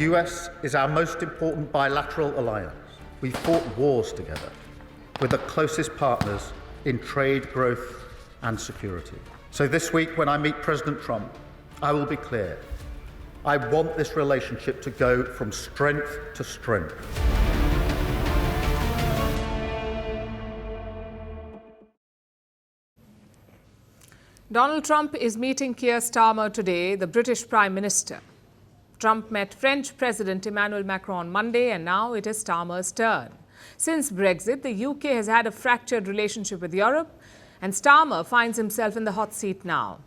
US is our most important bilateral alliance. We fought wars together. We're the closest partners in trade, growth and security. So this week, when I meet President Trump, I will be clear. I want this relationship to go from strength to strength. Donald Trump is meeting Keir Starmer today, the British Prime Minister. Trump met French President Emmanuel Macron on Monday, and now it is Starmer's turn. Since Brexit, the UK has had a fractured relationship with Europe, and Starmer finds himself in the hot seat now.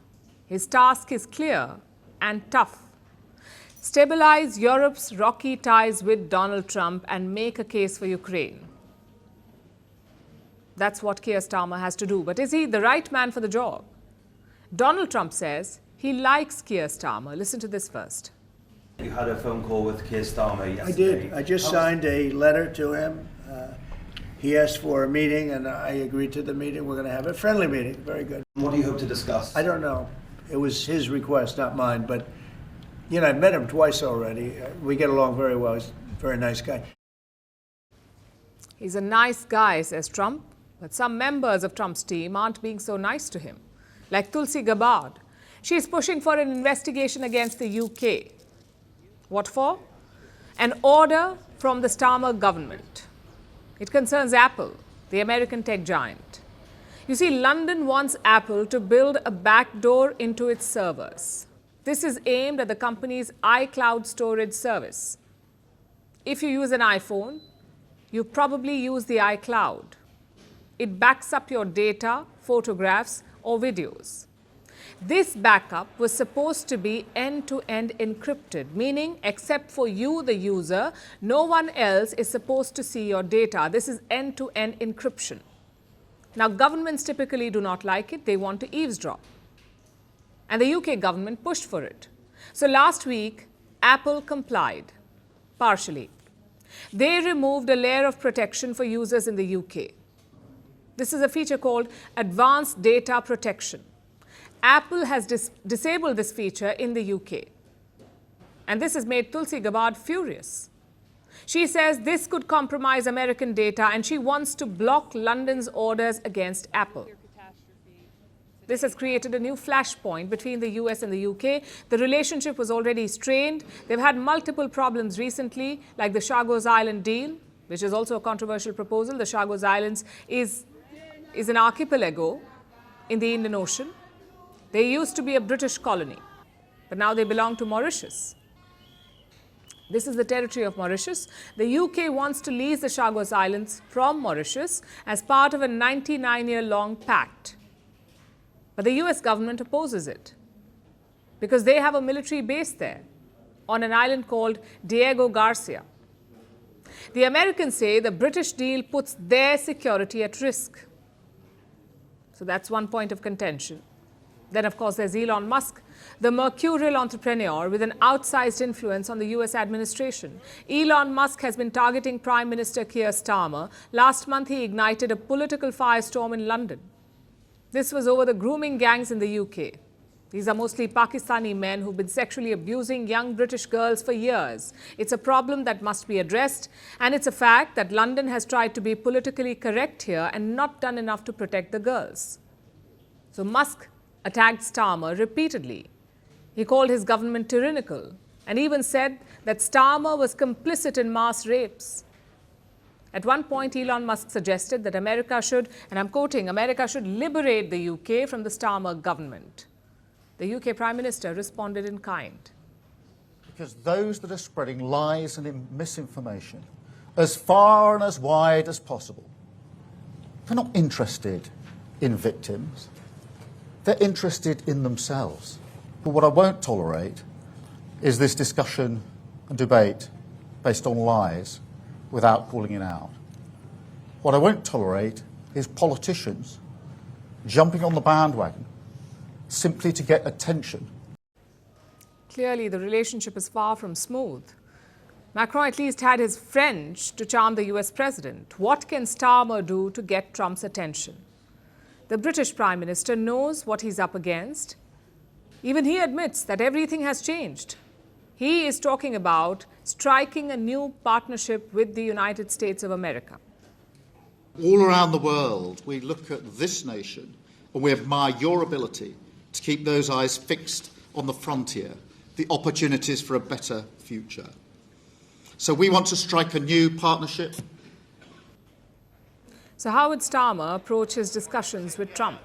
His task is clear and tough. Stabilize Europe's rocky ties with Donald Trump and make a case for Ukraine. That's what Keir Starmer has to do. But is he the right man for the job? Donald Trump says he likes Keir Starmer. Listen to this first. You had a phone call with Keir Starmer yesterday. I did. I just signed a letter to him. He asked for a meeting, and I agreed to the meeting. We're going to have a friendly meeting. Very good. What do you hope to discuss? I don't know. It was his request, not mine. But, you know, I've met him twice already. We get along very well. He's a very nice guy. He's a nice guy, says Trump. But some members of Trump's team aren't being so nice to him. Like Tulsi Gabbard. She's pushing for an investigation against the UK. What for? An order from the Starmer government. It concerns Apple, the American tech giant. You see, London wants Apple to build a backdoor into its servers. This is aimed at the company's iCloud storage service. If you use an iPhone, you probably use the iCloud. It backs up your data, photographs, or videos. This backup was supposed to be end-to-end encrypted, meaning except for you, the user, no one else is supposed to see your data. This is end-to-end encryption. Now, governments typically do not like it. They want to eavesdrop. And the UK government pushed for it. So last week, Apple complied, partially. They removed a layer of protection for users in the UK. This is a feature called Advanced Data Protection. Apple has disabled this feature in the UK. And this has made Tulsi Gabbard furious. She says this could compromise American data and she wants to block London's orders against Apple. This has created a new flashpoint between the US and the UK. The relationship was already strained. They've had multiple problems recently, like the Chagos Island deal, which is also a controversial proposal. The Chagos Islands is an archipelago in the Indian Ocean. They used to be a British colony, but now they belong to Mauritius. This is the territory of Mauritius. The UK wants to lease the Chagos Islands from Mauritius as part of a 99-year-long pact. But the US government opposes it because they have a military base there on an island called Diego Garcia. The Americans say the British deal puts their security at risk. So that's one point of contention. Then, of course, there's Elon Musk, the mercurial entrepreneur with an outsized influence on the US administration. Elon Musk has been targeting Prime Minister Keir Starmer. Last month, he ignited a political firestorm in London. This was over the grooming gangs in the UK. These are mostly Pakistani men who've been sexually abusing young British girls for years. It's a problem that must be addressed, and it's a fact that London has tried to be politically correct here and not done enough to protect the girls. So Musk attacked Starmer repeatedly. He called his government tyrannical and even said that Starmer was complicit in mass rapes. At one point, Elon Musk suggested that America should, and I'm quoting, America should liberate the UK from the Starmer government. The UK Prime Minister responded in kind. Because those that are spreading lies and misinformation as far and as wide as possible, they're not interested in victims. They're interested in themselves. But what I won't tolerate is this discussion and debate based on lies without calling it out. What I won't tolerate is politicians jumping on the bandwagon simply to get attention. Clearly, the relationship is far from smooth. Macron at least had his French to charm the US president. What can Starmer do to get Trump's attention? The British Prime Minister knows what he's up against. Even he admits that everything has changed. He is talking about striking a new partnership with the United States of America. All around the world, we look at this nation and we admire your ability to keep those eyes fixed on the frontier, the opportunities for a better future. So we want to strike a new partnership. So how would Starmer approach his discussions with Trump?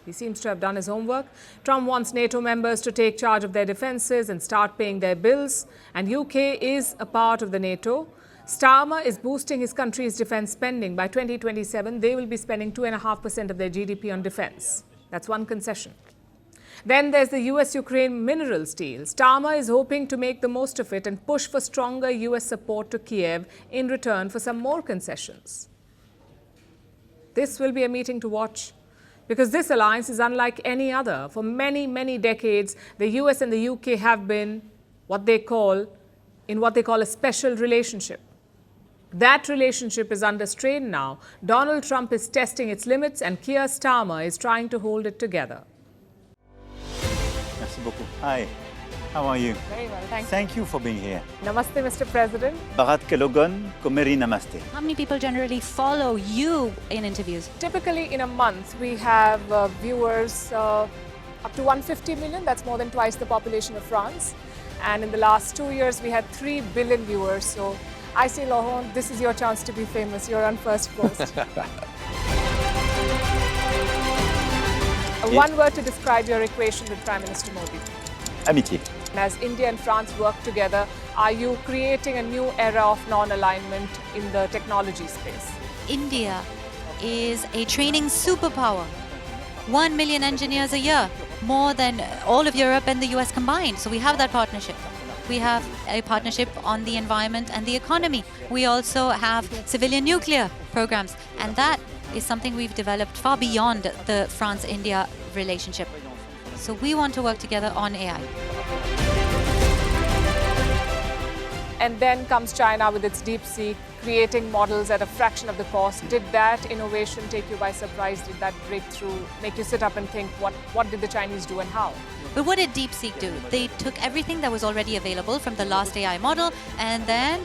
He seems to have done his homework. Trump wants NATO members to take charge of their defences and start paying their bills. And UK is a part of the NATO. Starmer is boosting his country's defence spending. By 2027, they will be spending 2.5% of their GDP on defence. That's one concession. Then there's the US-Ukraine minerals deal. Starmer is hoping to make the most of it and push for stronger US support to Kyiv in return for some more concessions. This will be a meeting to watch, because this alliance is unlike any other. For many, many decades, the US and the UK have been what they call a special relationship. That relationship is under strain now. Donald Trump is testing its limits and Keir Starmer is trying to hold it together. Merci beaucoup. Hi, how are you? Very well, thank you. Thank you for being here. Namaste, Mr. President. Bharat Kelogan, Komeri Namaste. How many people generally follow you in interviews? Typically in a month, we have viewers up to 150 million. That's more than twice the population of France. And in the last 2 years, we had 3 billion viewers. So I say, Laurent, this is your chance to be famous. You're on Firstpost. One word to describe your equation with Prime Minister Modi. Amitié. As India and France work together, are you creating a new era of non-alignment in the technology space? India is a training superpower. 1 million engineers a year, more than all of Europe and the US combined. So we have that partnership. We have a partnership on the environment and the economy. We also have civilian nuclear programs. And that is something we've developed far beyond the France-India relationship. So we want to work together on AI. And then comes China with its DeepSeek, creating models at a fraction of the cost. Did that innovation take you by surprise? Did that breakthrough make you sit up and think, what did the Chinese do and how? But what did DeepSeek do? They took everything that was already available from the last AI model and then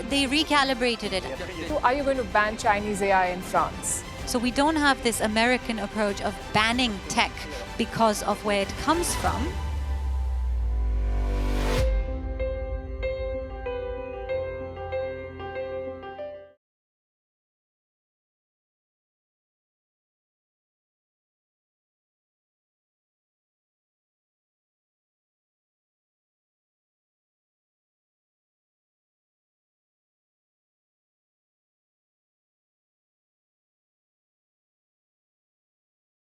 they recalibrated it. So are you going to ban Chinese AI in France? So we don't have this American approach of banning tech because of where it comes from.